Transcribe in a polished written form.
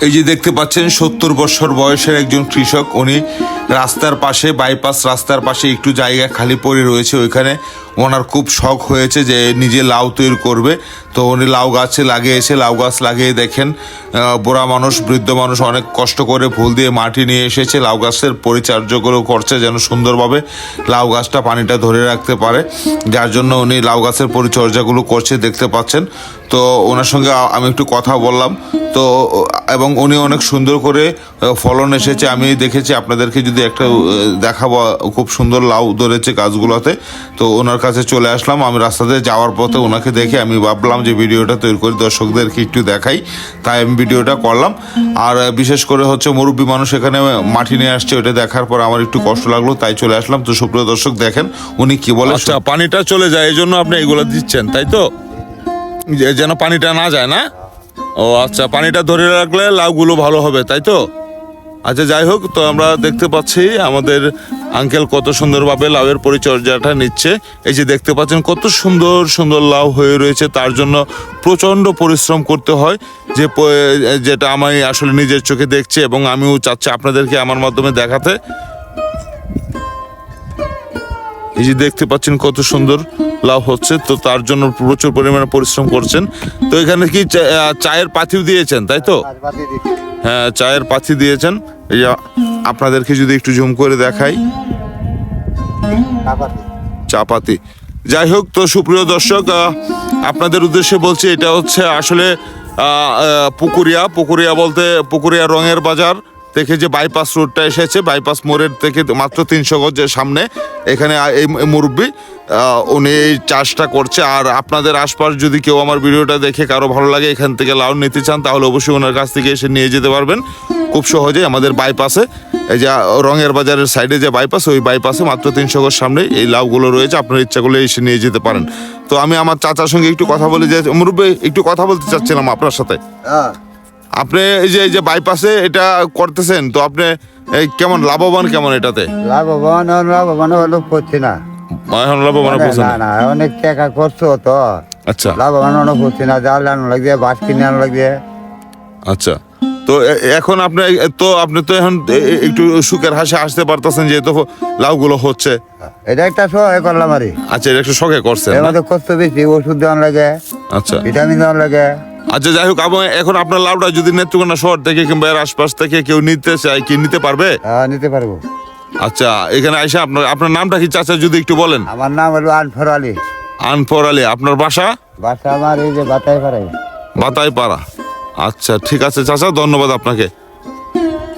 এই যে দেখতে পাচ্ছেন 70 বছর বয়সের একজন কৃষক, উনি রাস্তার পাশে, বাইপাস রাস্তার পাশে একটু জায়গা খালি পড়ে রয়েছে, ওইখানে ওনার খুব শখ হয়েছে যে নিজে লাউ তৈরি করবে। তো উনি লাউ গাছে লাগিয়েছে, লাউ গাছ লাগিয়ে দেখেন বুড়া মানুষ, বৃদ্ধ মানুষ অনেক কষ্ট করে ফুল দিয়ে মাটি নিয়ে এসেছে, লাউ গাছের পরিচর্যাগুলো করছে যেন সুন্দরভাবে লাউ গাছটা পানিটা ধরে রাখতে পারে, যার জন্য উনি লাউ গাছের পরিচর্যাগুলো করছে দেখতে পাচ্ছেন। তো ওনার সঙ্গে আমি একটু কথা বললাম, তো এবং উনি অনেক সুন্দর করে ফলন এসেছে আমি দেখেছি। আপনাদেরকে যদি একটা দেখাবো, খুব সুন্দর লাউ ধরেছে গাছগুলোতে। তো ওনার কাছে চলে আসলাম, আমি রাস্তাতে যাওয়ার পথে ওনাকে দেখে আমি ভাবলাম যে ভিডিওটা তৈরি করি, দর্শকদেরকে একটু দেখাই, তাই আমি ভিডিওটা করলাম। আর বিশেষ করে হচ্ছে মুরব্বী মানুষ এখানে মাটি নিয়ে আসছে, ওটা দেখার পর আমার একটু কষ্ট লাগলো, তাই চলে আসলাম। তো সুপ্রিয় দর্শক দেখেন উনি কি বলে। আচ্ছা, পানিটা চলে যায় এই জন্য আপনি এগুলো দিচ্ছেন, তাই তো? যেন পানিটা না যায়, না? ও আচ্ছা, পানিটা ধরে রাখলে লাউগুলো ভালো হবে, তাই তো? আচ্ছা, যাই হোক, তো আমরা দেখতে পাচ্ছি আমাদের আঙ্কেল কত সুন্দরভাবে লাউয়ের পরিচর্যাটা নিচ্ছে। এই যে দেখতে পাচ্ছেন কত সুন্দর সুন্দর লাউ হয়ে রয়েছে, তার জন্য প্রচণ্ড পরিশ্রম করতে হয়, যেটা আমি আসলে নিজের চোখে দেখছি এবং আমিও চাচ্ছি আপনাদেরকে আমার মাধ্যমে দেখাতে। এই যে দেখতে পাচ্ছেন কত সুন্দর লাউ হচ্ছে, তো তার জন্য প্রচুর পরিমাণে পরিশ্রম করছেন। তো এখানে কি চায়ের পাতিও দিয়েছেন, তাই তো? হ্যাঁ, চায়ের পাতি দিয়েছেন। এই যে আপনাদেরকে যদি একটু জুম করে দেখাই, চা পাতি। যাই হোক, তো সুপ্রিয় দর্শক, আপনাদের উদ্দেশ্যে বলছি, এটা হচ্ছে আসলে পুকুরিয়া বলতে পুকুরিয়া রঙের বাজার থেকে যে বাইপাস রোডটা এসেছে, বাইপাস মোড়ের থেকে মাত্র 300 গজের সামনে এখানে এই মুরব্বি উনি এই চাষটা করছে। আর আপনাদের আশপাশ যদি কেউ আমার ভিডিওটা দেখে কারো ভালো লাগে, এখান থেকে লাউ নিতে চান, তাহলে অবশ্যই ওনার কাছ থেকে এসে নিয়ে যেতে পারবেন খুব সহজেই। আমাদের বাইপাসে, এই যে রঙের বাজারের সাইডে যে বাইপাস, ওই বাইপাসে মাত্র 300 গজ সামনে এই লাউগুলো রয়েছে, আপনার ইচ্ছা করলে এসে নিয়ে যেতে পারেন। তো আমি আমার চাচার সঙ্গে একটু কথা বলে, যে মুরব্বি একটু কথা বলতে চাচ্ছিলাম আপনার সাথে। আপনি এই যে বাইপাসে এটা করতেছেন, তো আপনি কেমন লাভবান, কেমন এটাতে? লাভবান হলো করছি না, এখন লাভবান হচ্ছে না, অনেক টাকা করছো তো। আচ্ছা, লাভবান করছি না, জাল আনো লাগবে, বাস কিনে আনো লাগবে। আচ্ছা, তো এখন আপনি তো এখন একটু সুখের হাসি আসতে পারতেছেন, যেহেতু লাউগুলো হচ্ছে। এটা একটা সহায় করলাম আরে। আচ্ছা, এটা একটু শখে করছেন? এর মধ্যে কষ্ট বেশি, ওষুধ দেওয়ান লাগে, আচ্ছা, ভিটামিন দেওয়ান লাগে। আচ্ছা, যাই হোক, এখন আপনার লাউটা যদি নেত্রকোনা শহর থেকে কিংবা এর আশপাশ থেকে কেউ নিতে চায়, কি নিতে পারবে? নিতে পারবো। আচ্ছা, এখানে আইসা আপনার নামটা কি চাচা যদি একটু বলেন? আমার নাম হলো আনফর আলী। আনফর আলী। আপনার বাসা? বাসা আমার এই যে বাতাইপাড়ায়। বাতাইপাড়া। আচ্ছা, ঠিক আছে চাচা, ধন্যবাদ আপনাকে।